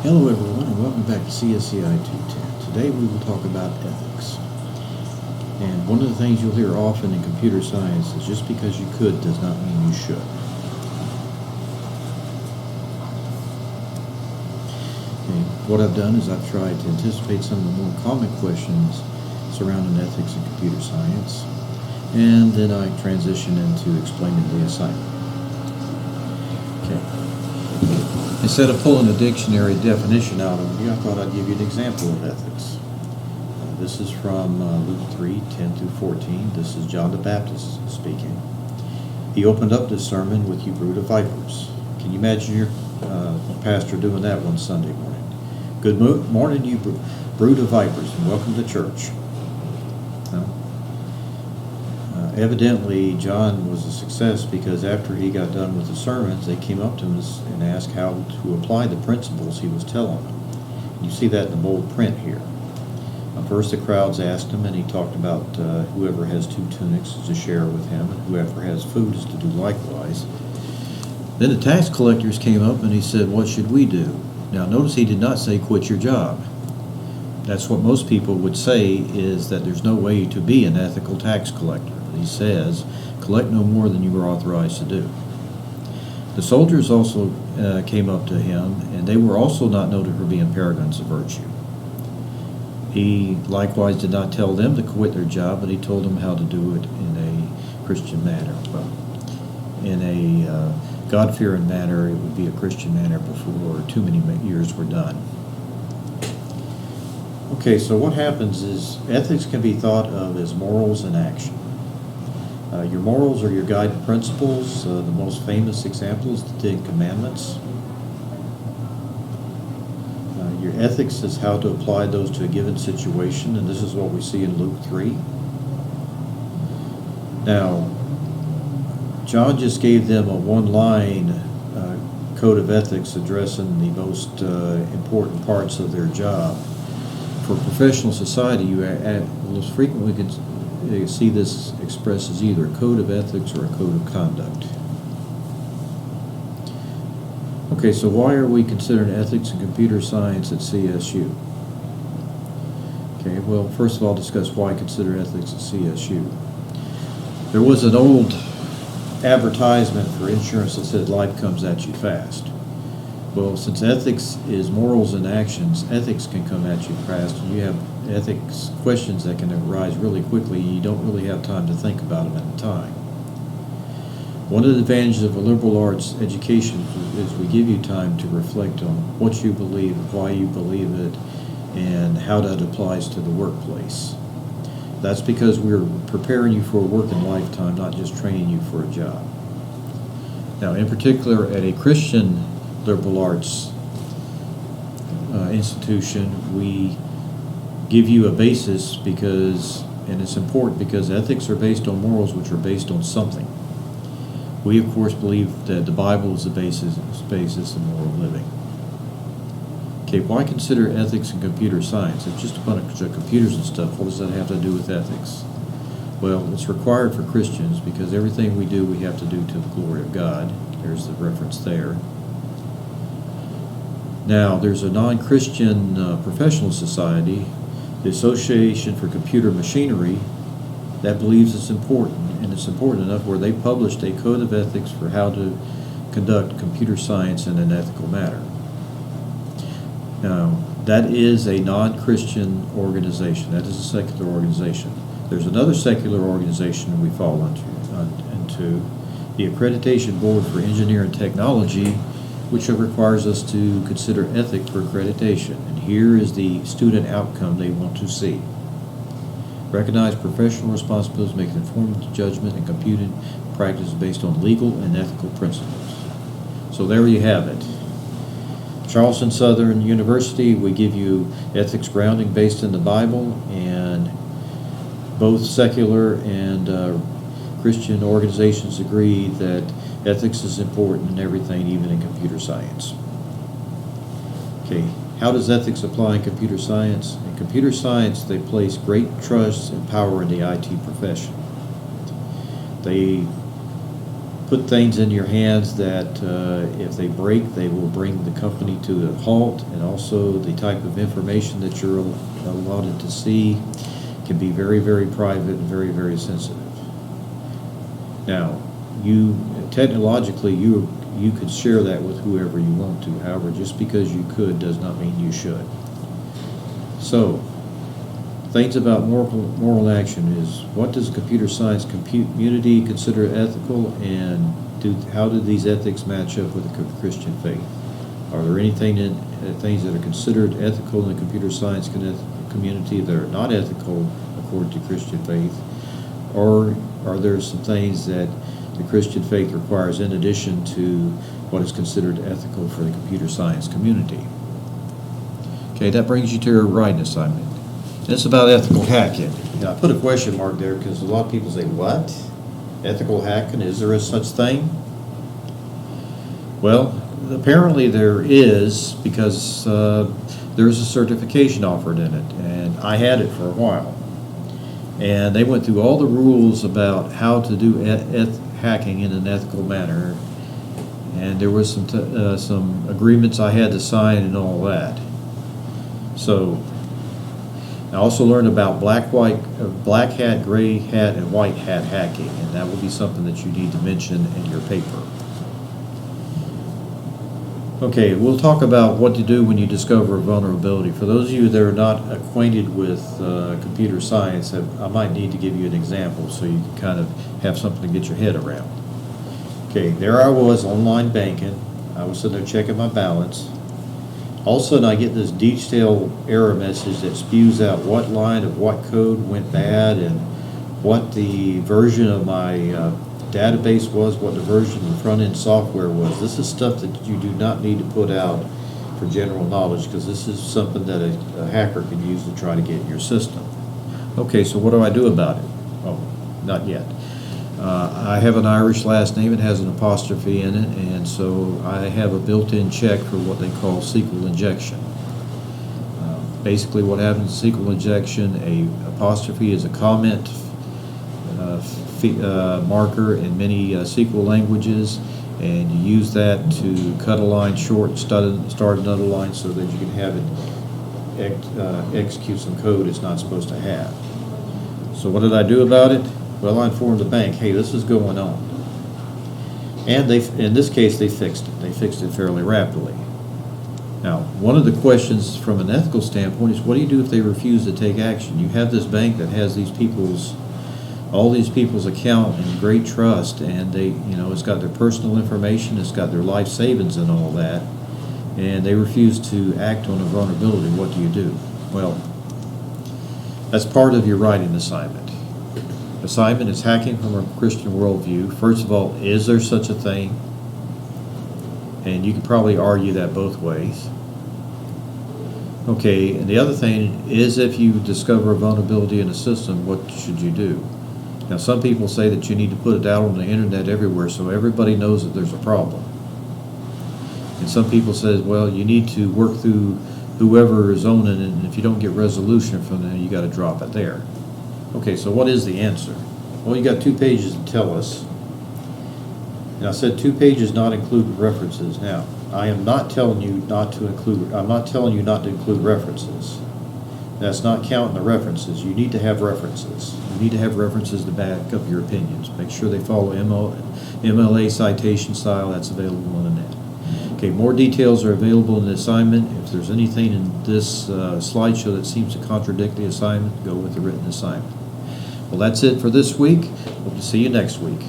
Hello everyone and welcome back to CSCI 210. Today we will talk about ethics. And one of the things you'll hear often in computer science is just because you could does not mean you should. Okay. What I've done is I've tried to anticipate some of the more common questions surrounding ethics in computer science, and then I transition into explaining the assignment. Okay. Instead of pulling a dictionary definition out of you, I thought I'd give you an example of ethics. This is from Luke 3, 10 through 14. This is John the Baptist speaking. He opened up this sermon with, "You brood of vipers." Can you imagine your pastor doing that one Sunday morning? "Good morning, you brood of vipers, and welcome to church." Evidently, John was a success because after he got done with the sermons, they came up to him and asked how to apply the principles he was telling them. You see that in the bold print here. First, the crowds asked him, and he talked about whoever has 2 tunics is to share with him, and whoever has food is to do likewise. Then the tax collectors came up, and he said, "What should we do?" Now, notice he did not say, "Quit your job." That's what most people would say, is that there's no way to be an ethical tax collector. He says, "Collect no more than you are authorized to do." The soldiers also came up to him, and they were also not noted for being paragons of virtue. He likewise did not tell them to quit their job, but he told them how to do it in a Christian manner. Well, in a God-fearing manner, it would be a Christian manner before too many years were done. Okay, so what happens is ethics can be thought of as morals in action. Your morals are your guiding principles. The most famous example is the 10 Commandments. Your ethics is how to apply those to a given situation, and this is what we see in Luke 3. Now, John just gave them a one-line code of ethics addressing the most important parts of their job. For professional society, you most frequently see this expressed as either a code of ethics or a code of conduct. Okay, so why are we considering ethics in computer science at CSU? Okay, well, first of all, discuss why consider ethics at CSU. There was an old advertisement for insurance that said life comes at you fast. Well, since ethics is morals and actions, ethics can come at you fast, and you have ethics questions that can arise really quickly. You don't really have time to think about them at a time. One of the advantages of a liberal arts education is we give you time to reflect on what you believe, why you believe it, and how that applies to the workplace. That's because we're preparing you for a working lifetime, not just training you for a job. Now, in particular, at a Christian liberal arts institution, we give you a basis and it's important because ethics are based on morals, which are based on something. We, of course, believe that the Bible is the basis of moral living. Okay, why consider ethics in computer science? It's just a bunch of computers and stuff. What does that have to do with ethics? Well, it's required for Christians because everything we do, we have to do to the glory of God. There's the reference there. Now, there's a non-Christian professional society, the Association for Computer Machinery, that believes it's important, and it's important enough where they published a code of ethics for how to conduct computer science in an ethical manner. Now, that is a non-Christian organization. That is a secular organization. There's another secular organization we fall into, the Accreditation Board for Engineering Technology, which requires us to consider ethics for accreditation. And here is the student outcome they want to see. Recognize professional responsibilities, make an informed judgment, and computing practice based on legal and ethical principles. So there you have it. Charleston Southern University, we give you ethics grounding based in the Bible, and both secular and Christian organizations agree that ethics is important in everything, even in computer science. Okay, how does ethics apply in computer science? In computer science, they place great trust and power in the IT profession. They put things in your hands that if they break, they will bring the company to a halt, and also the type of information that you're allotted to see can be very, very private and very, very sensitive. Now, technologically, you could share that with whoever you want to. However, just because you could does not mean you should. So, things about moral action is, what does the computer science community consider ethical, and how do these ethics match up with the Christian faith? Are there things that are considered ethical in the computer science community that are not ethical according to Christian faith? Or are there some things that the Christian faith requires in addition to what is considered ethical for the computer science community? Okay, that brings you to your writing assignment. It's about ethical hacking. Now, I put a question mark there because a lot of people say, what? Ethical hacking? Is there a such thing? Well, apparently there is, because there's a certification offered in it, and I had it for a while. And they went through all the rules about how to do hacking in an ethical manner, and there was some agreements I had to sign and all that. So I also learned about black hat, gray hat, and white hat hacking, and that will be something that you need to mention in your paper. Okay, we'll talk about what to do when you discover a vulnerability. For those of you that are not acquainted with computer science, I might need to give you an example so you can kind of have something to get your head around. Okay, there I was, online banking. I was sitting there checking my balance. All of a sudden I get this detailed error message that spews out what line of what code went bad and what the version of my database was, what the version of the front-end software was. This is stuff that you do not need to put out for general knowledge, because this is something that a hacker can use to try to get in your system. Okay, so what do I do about it? Oh, not yet. I have an Irish last name. It has an apostrophe in it, and so I have a built-in check for what they call SQL injection. Basically what happens in SQL injection, a apostrophe is a comment marker in many SQL languages, and you use that to cut a line short, start another line, so that you can have it execute some code it's not supposed to have. So what did I do about it? Well, I informed the bank, hey, this is going on. And in this case, they fixed it. They fixed it fairly rapidly. Now, one of the questions from an ethical standpoint is, what do you do if they refuse to take action? You have this bank that has all these people's account in great trust, and it's got their personal information, it's got their life savings and all that, and they refuse to act on a vulnerability. What do you do? Well, that's part of your writing assignment. Assignment is hacking from a Christian worldview. First of all, is there such a thing? And you can probably argue that both ways. Okay, and the other thing is, if you discover a vulnerability in a system, what should you do? Now, some people say that you need to put it out on the internet everywhere so everybody knows that there's a problem. And some people say, well, you need to work through whoever is owning it, and if you don't get resolution from them, you got to drop it there. Okay, so what is the answer? Well, you got 2 pages to tell us. And I said 2 pages not include references. Now, I am not telling you not to include references. That's not counting the references. You need to have references. You need to have references to back up your opinions. Make sure they follow MLA citation style. That's available on the net. Okay, more details are available in the assignment. If there's anything in this slideshow that seems to contradict the assignment, go with the written assignment. Well, that's it for this week. Hope to see you next week.